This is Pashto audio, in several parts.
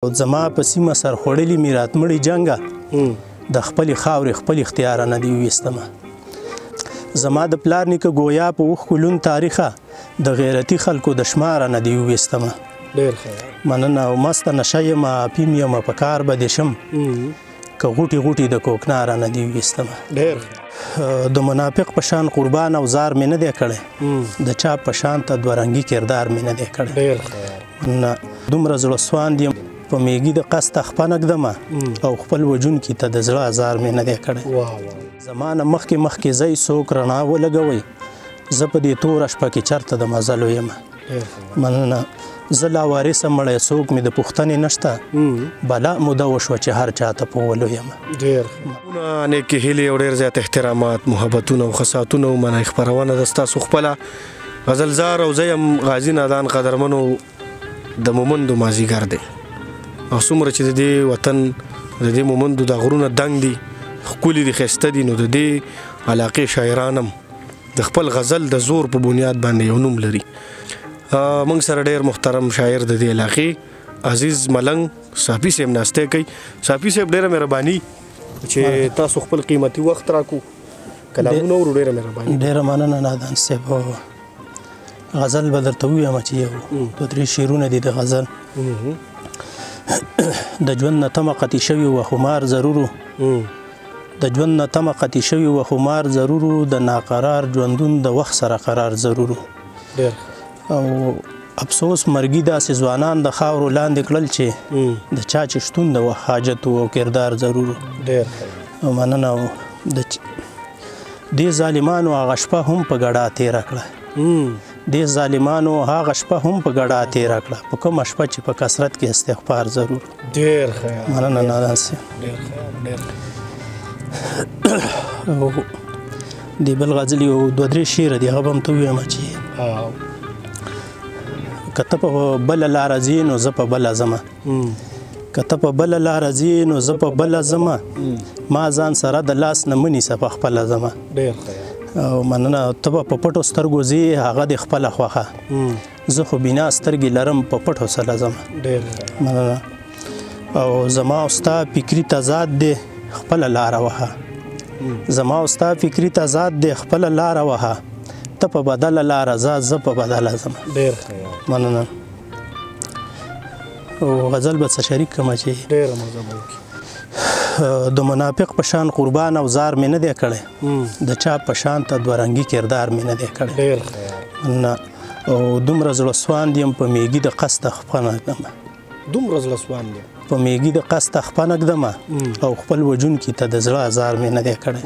زما په سیمه سرخوړلي میرات مړي جنګه د خپل خاورې خپل اختیار نه دی وستمه زما د پلار نیکه گویا په اوښکو لوند تاریخه د غیرتي خلکو د شماره نه دی وستمه ډېر ښه مننه او مسته نشه یم اپیم یم په کار به دې شم که غوټي غوټي د کوکناره نه دی وستمه ډېر د منافق په شان قربان او زار مې نه دی کړی د چا په شان ته دوه رنګي کردار مې نه دی کړی ډېر ښه نه دومره زړه سواند یم په میږي د قصد خپنه ږدمه او خپل وجونکي ته د زړه ازار مې نه دی کړی زما نه مخکې ځئ څوک رڼا ولګوئ زه په دې توره شپه کې چېرته د مزلو یمه مننه زه لا وارثه مړی څوک مې د پوښتنې نشته بلا موده وشوه چې هر چا ته په ولو یمه ډېر نیکې هیلې او ډېر زیات احترامات محبتونه او خصاتونه ومنئ خپرونه د ستاسو خپله غزلزار او زه یم غازي نادان قدرمنو د مومندو مازدیګر دی او څومره چې د دې وطن د دې مومندو دا غرونه دنګ دي ښکلي دي ښایسته دي نو د دې علاقې شاعران هم د خپل غزل د زور په بنیاد باندې یو نوم لري موږ سره ډېر محترم شاعر د دې علاقې عزیز ملنګ صافي صاحب ناستی کوي صافي صاحب ډېره مهرباني چې تاسو خپل قیمتي وخت راکو کلامونه اورو ډېره مهرباني ډېره مننه نادان صاحب غزل به درته ووایم چې یو دوه درې شعرونه دي د غزل د ژوند نه تمه قطع شوي و خمار ضرورو د ژوند نه تمه قطع شوي و خمار ضرورو د ناقرار ژوندون د وخت سره قرار ضرورو او افسوس مرګي داسې ځوانان د خاورو لاندې کړل چې د چا چې شتون د وخت حاجت او کردار ضرورو مننه دې ظالمانو هغه شپه هم په ګډا تېره کړه دې ظالمانو هغه شپه هم په ګډا تېره کړه په کومه شپه چې په کثرت کې استغفار ضرور ډېر ښه مننه نادان صاحب دې بل غزل یو دوه درې شعر دي هغه به هم ته ووایم چې که ته په بله لاره ځې نو زه په بله ځمه که ته په بله لاره ځې نو زه په بله ځمه ما ځان سره د لاس نه مه نیسه په خپله ځمه ډېر ښه او مننه ته به په پټو سترګو ځې هغه د خپله خوښه زه خو بنا سترګې لرم په پټو سره ځمه مننه او زما او ستا فکري تضاد دی خپله لاره وهه زما او ستا فکري تضاد دی خپله لاره وهه ته په بدله لاره ځه زه په بدله ځمه ډېر ښه مننه او غزل به څه شریک کړمه چې ډېره مزه به وکړي د منافق په شان قربان او زار مې نه دی کړی د چا په شان ته دوه رنګي کردار مې نه دی کړی ډېر نه او دومره زړه سواند یم په میږي د قصده خپنه ږدمه دومره زړه سواند یم په میږي د قصده خپنه ږدمه او خپل وجونکي ته د زړه ازار مې نه دی کړی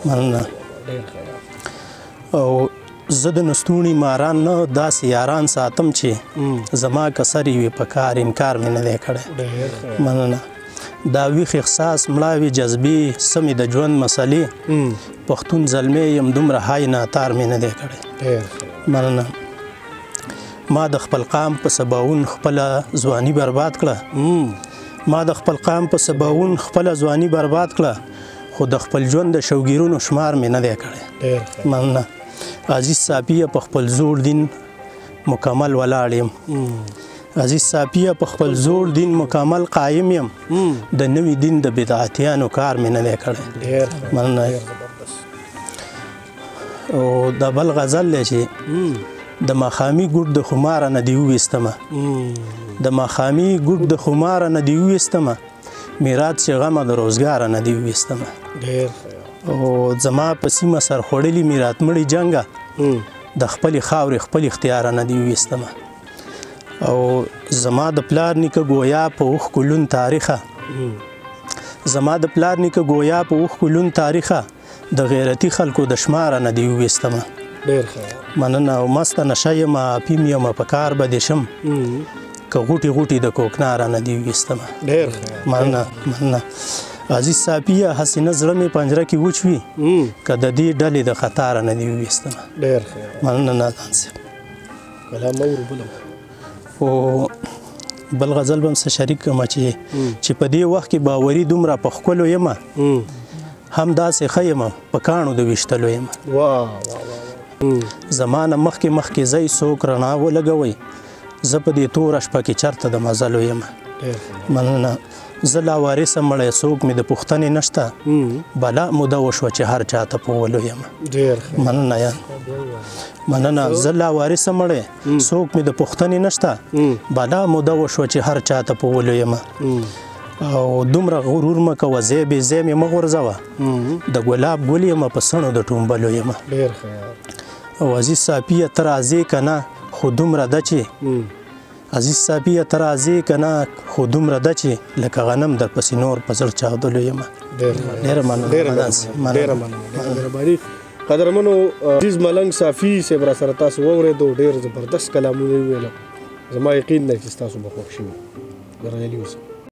مننه او زه د نستوڼي ماران نه داسې یاران ساتم چې زما کسر وي په کار انکار مې نه دی کړی مننه دا ویښ احساس مړاوي جذبې سمې د ژوند مسلې پښتون زلمی یم دومره های ناتار مې نه دی کړی مننه ما د خپل قام په سباوون خپله ځواني برباد کړه ما د خپل قام په سباوون خپله ځواني برباد کړه خو د خپل ژوند د شوګیرونو شمار مې نه دی کړی مننه عزیز صافیه په خپل زوړ دین مکمل ولاړ یم عزیز صافیه په خپل زوړ دین مکمل قایم یم د نوي دین د بدعتیانو کار مې نه دی کړی مننه او دا بل غزل دی چې د ماښامي ګوټ د خماره نه دې وویستمه د ماښامي ګوټ د خماره نه دې وویستمه میرات چې غمه د روزګاره نه دې وویستمه او زما په سیمه سرخوړلي میرات مړي جنګه د خپلې خاورې خپل اختیار نه دې وویستمه او زما د پلار نیکه گویا په اوښکو لوند تاریخه زما د پلار نیکه گویا په اوښکو لوند تاریخه د غیرتي خلکو د شماره نه دې وویستمه مننه او مسته نشه یم اپیم یم په کار به دې شم که غوټي غوټي د کوکناره نه دې وویستمه مننه عزیز صافیه حسینه زړه مې پنجره کې وچ وي که د دې ډلې د خطاره نه دې وویستمه مننه نادان صاحب او بل غزل به هم څه شریک کړمه چې په دې وخت کې باوري دومره په ښکلو یمه هم داسې ښه یمه په کاڼو د ویشتلو یمه زما نه مخکې ځئ څوک رڼا ولګوئ زه په دې توره شپه کې چېرته د مزلو یمه مننه. زه لا وارثه مړی څوک مې د پوښتنې نشته بلا موده وشوه چې هر چاته په ولو یم. مننه یا مننه. زه لا وارثه مړی څوک مې د پوښتنې نشته بلا موده وشوه چې هر چاته په ولو یم. او دومره غرور مه کوه ځای بې ځای مې مه غورځوه د ګلاب ګل یم په څڼو د ټومبلو یم. او عزیز صافیه ته راځې که نه خو دومره ده چې عزیز صافیه ته راځې که نه خو دومره ده چې لکه غنم در پسې نور په زړه چاودلو یم. ډېره مننه. قدرمنو عزیز ملنګ صافي صاحب را سره تاسو واورېدو ډېر زبردست کلامونه یې وویل. زما یقین دی چې ستاسو به خوښ شوي. بریالي اوسئ.